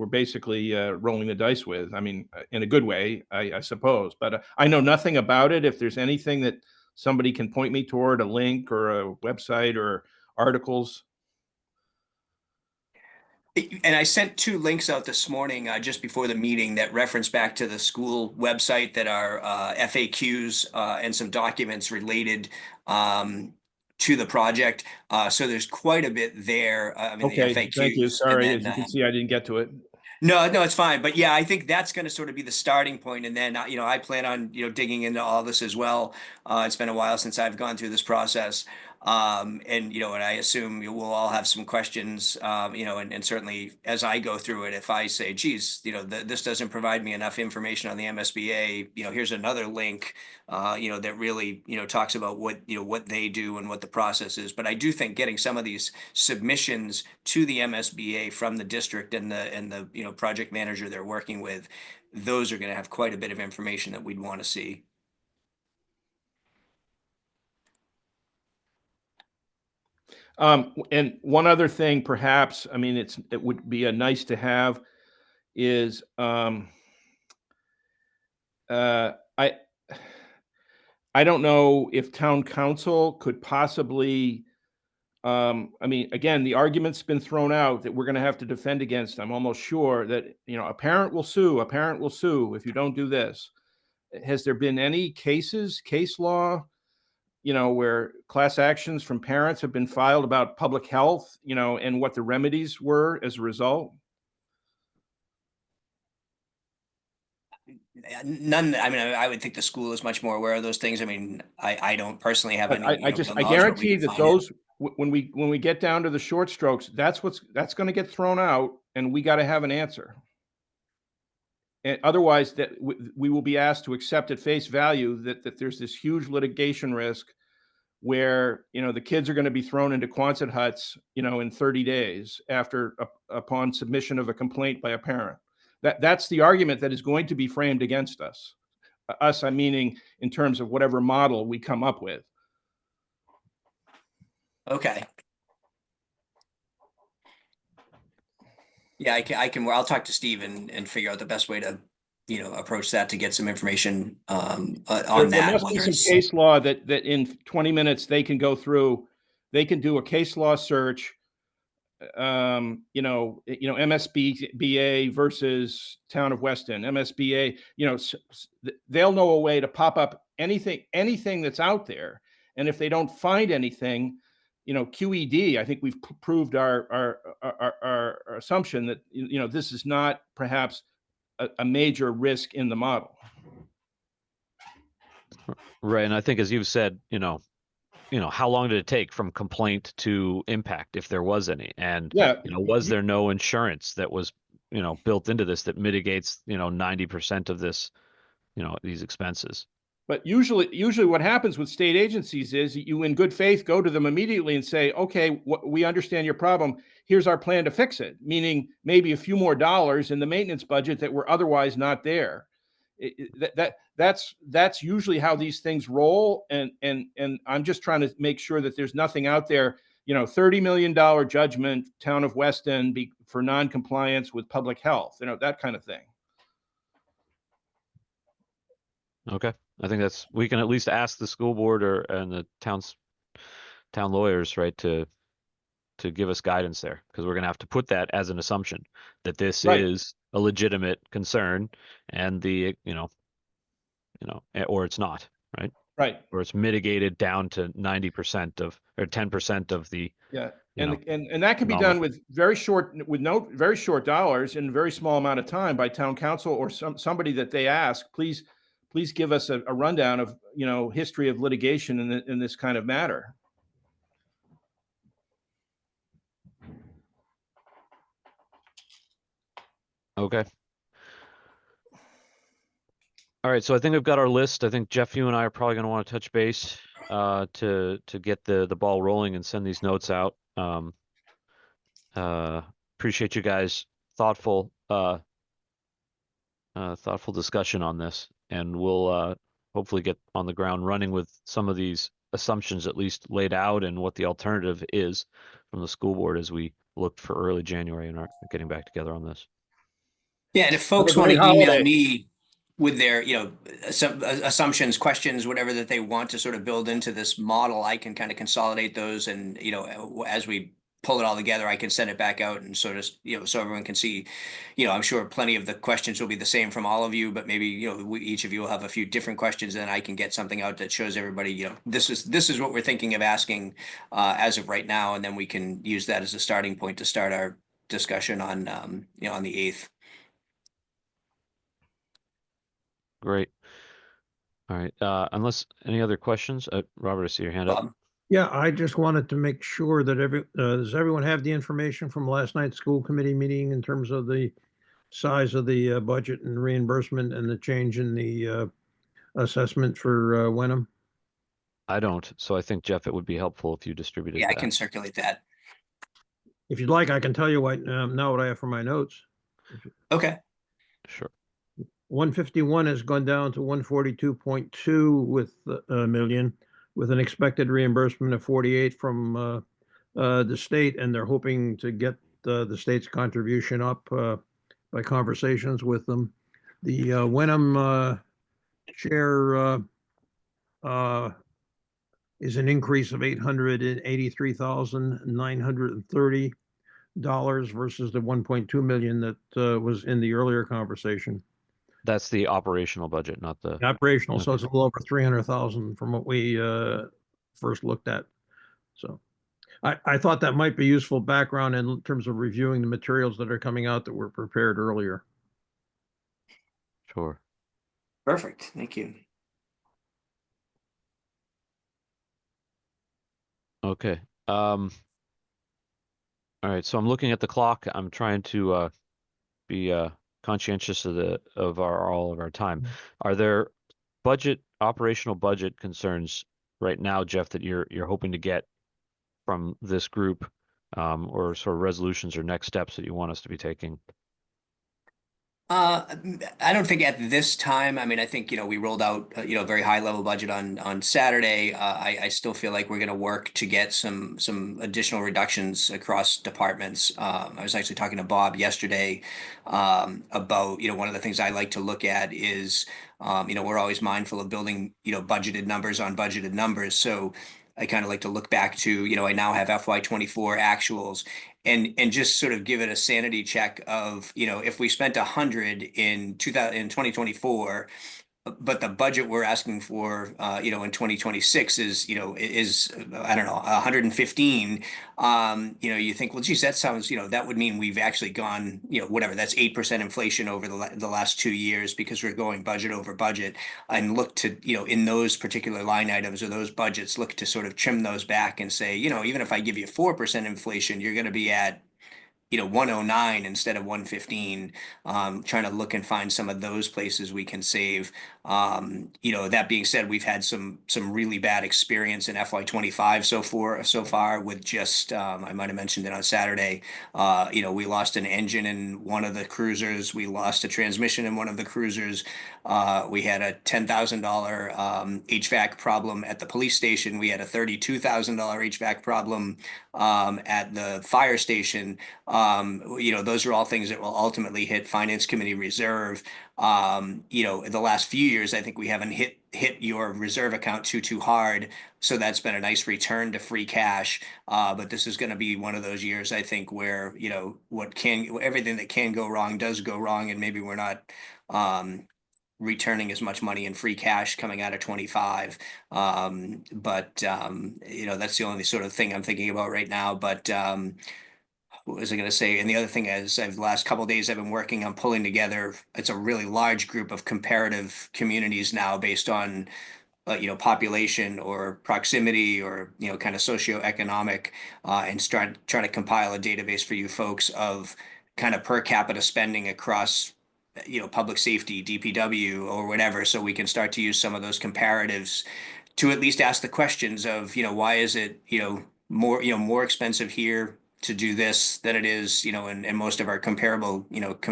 basically rolling the dice with. I mean, in a good way, I suppose. But I know nothing about it. If there's anything that somebody can point me toward, a link or a website or articles. And I sent 2 links out this morning, just before the meeting, that reference back to the school website that are FAQs and some documents related to the project. So there's quite a bit there. I mean, the Okay, FAQs, thank you. and Sorry, then as you can see, I didn't get to it. no, it's fine. But yeah, I think that's going to sort of be the starting point. And then, I plan on, digging into all this as well. It's been a while since I've gone through this process. And, and I assume we'll all have some questions, and certainly as I go through it, if I say, geez, this doesn't provide me enough information on the MSBA, here's another link, that really, talks about what they do and what the process is. But I do think getting some of these submissions to the MSBA from the district and the project manager they're working with, those are going to have quite a bit of information that we'd want to see. And one other thing, perhaps, I mean, it would be a nice to have is, I don't know if town council could possibly, I mean, again, the argument's been thrown out that we're going to have to defend against. I'm almost sure that, a parent will sue if you don't do this. Has there been any case law, where class actions from parents have been filed about public health, and what the remedies were as a result? None. I mean, I would think the school is much more aware of those things. I mean, I don't personally have But any, I real knowledge, but guarantee we can that find it. those, when we get down to the short strokes, that's going to get thrown out, and we got to have an answer. And otherwise, that we will be asked to accept at face value that there's this huge litigation risk where, the kids are going to be thrown into Quonset huts, in 30 days upon submission of a complaint by a parent. That's the argument that is going to be framed against us. Us, I'm meaning in terms of whatever model we come up with. Okay. Yeah, I'll talk to Steve and figure out the best way to, approach that to get some information on There that. must be Whether some it's case law that in 20 minutes they can go through. They can do a case law search. MSBA versus Town of Weston, MSBA. They'll know a way to pop up anything that's out there. And if they don't find anything, QED, I think we've proved our assumption that this is not perhaps a major risk in the model. Right. And I think, as you've said, how long did it take from complaint to impact, if there was any? And, Yeah. was there no insurance that was, built into this that mitigates, 90% of this, these expenses? But usually what happens with state agencies is you, in good faith, go to them immediately and say, okay, we understand your problem. Here's our plan to fix it. Meaning maybe a few more dollars in the maintenance budget that were otherwise not there. That's usually how these things roll. And I'm just trying to make sure that there's nothing out there, $30 million judgment, Town of Weston for non-compliance with public health, that kind of thing. Okay. I think we can at least ask the school board and the town lawyers, right, to give us guidance there, because we're going to have to put that as an assumption that this Right. is a legitimate concern, and or it's not, right? Right. Or it's mitigated down to 90% or 10% of the. Yeah. And that can be done with very short dollars in a very small amount of time by town council or somebody that they ask, please give us a rundown of, history of litigation in this kind of matter. Okay. All right. So I think we've got our list. I think, Jeff, you and I are probably going to want to touch base to get the ball rolling and send these notes out. Appreciate you guys' thoughtful discussion on this, and we'll hopefully get on the ground running with some of these assumptions at least laid out, and what the alternative is from the school board as we look for early January and are getting back together on this. Yeah, and if folks want to email me with their, some assumptions, questions, whatever that they want to sort of build into this model, I can kind of consolidate those, and as we pull it all together, I can send it back out and sort of, so everyone can see. I'm sure plenty of the questions will be the same from all of you, but maybe each of you will have a few different questions, and I can get something out that shows everybody, this is what we're thinking of asking as of right now, and then we can use that as a starting point to start our discussion on on the 8th. Great. All right. Unless any other questions, Robert, I see your hand up. Yeah, I just wanted to make sure that does everyone have the information from last night's school committee meeting in terms of the size of the budget and reimbursement and the change in the assessment for Wenham? I don't. So I think, Jeff, it would be helpful if you distributed that. I can circulate that. If you'd like, I can tell you now what I have for my notes. Okay. Sure. 151 has gone down to 142.2 with million, with an expected reimbursement of 48 from the state, and they're hoping to get the state's contribution up by conversations with them. The Wenham share is an increase of $883,930 versus the 1.2 million that was in the earlier conversation. That's the operational budget, not the. Operational, so Okay. it's a little over 300,000 from what we first looked at. So I thought that might be useful background in terms of reviewing the materials that are coming out that were prepared earlier. Sure. Perfect. Thank you. Okay. All right. So I'm looking at the clock. I'm trying to be conscientious of all of our time. Are there operational budget concerns right now, Jeff, that you're hoping to get from this group, or sort of resolutions or next steps that you want us to be taking? I don't think at this time. I mean, I think, we rolled out, a very high level budget on Saturday. I still feel like we're going to work to get some additional reductions across departments. I was actually talking to Bob yesterday about, one of the things I like to look at is, we're always mindful of building, budgeted numbers on budgeted numbers. So I kind of like to look back to, I now have FY24 actuals and just sort of give it a sanity check of, if we spent 100 in 2024, but the budget we're asking for, in 2026 is I don't know, 115. You think, well, geez, that sounds, that would mean we've actually gone, whatever, that's 8% inflation over the last 2 years because we're going budget over budget, and look to, in those particular line items or those budgets, look to sort of trim those back and say, even if I give you 4% inflation, you're going to be at 109 instead of 115. Trying to look and find some of those places we can save. That being said, we've had some really bad experience in FY25 so far with just, I might have mentioned it on Saturday. We lost an engine in one of the cruisers. We lost a transmission in one of the cruisers. We had a $10,000 HVAC problem at the police station. We had a $32,000 HVAC problem at the fire station. Those are all things that will ultimately hit Finance Committee reserve. In the last few years, I think we haven't hit your reserve account too hard. So that's been a nice return to free cash. But this is going to be one of those years, I think, where, everything that can go wrong does go wrong. And maybe we're not, returning as much money in free cash coming out of 25. But that's the only sort of thing I'm thinking about right now. But, what was I going to say? And the other thing is, the last couple of days I've been working on pulling together. It's a really large group of comparative communities now based on, population or proximity or, kind of socioeconomic, and trying to compile a database for you folks of kind of per capita spending across, public safety, DPW or whatever, so we can start to use some of those comparatives to at least ask the questions of, why is it, more expensive here to do this than it is, in most of our comparable,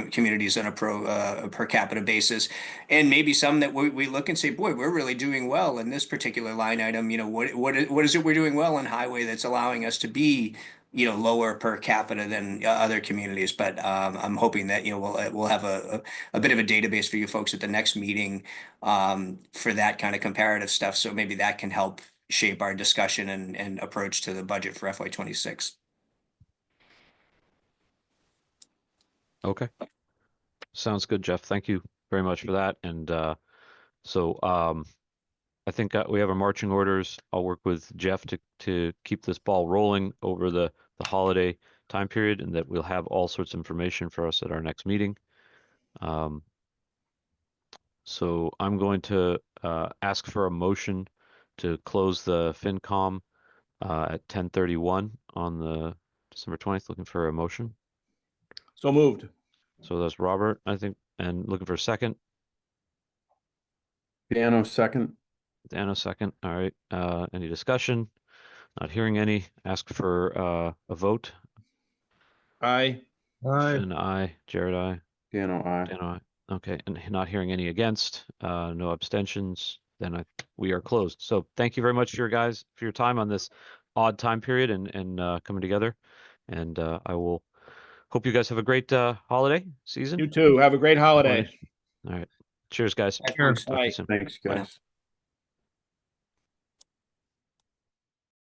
communities on a per capita basis. And maybe some that we look and say, boy, we're really doing well in this particular line item. What is it we're doing well in highway that's allowing us to be, lower per capita than other communities. But I'm hoping that, we'll have a bit of a database for you folks at the next meeting, for that kind of comparative stuff. So maybe that can help shape our discussion and approach to the budget for FY26. Okay. Sounds good, Jeff. Thank you very much for that. And I think we have our marching orders. I'll work with Jeff to keep this ball rolling over the holiday time period, and that we'll have all sorts of information for us at our next meeting. So I'm going to ask for a motion to close the FinCom at 10:31 on the December 20th. Looking for a motion. So moved. So that's Robert, I think, and looking for a second. Piano second. Dan, a second. All right. Any discussion? Not hearing any. Ask for a vote. Aye. And aye. Jared, aye. Piano aye. Dan, aye. Okay. And not hearing any against. No abstentions. Then we are closed. So thank you very much for your time on this odd time period and coming together. And I will hope you guys have a great holiday season. You too. Have a great holiday. All right. Cheers, guys. Excellent. Talk to you soon. Thanks, Bye now. guys.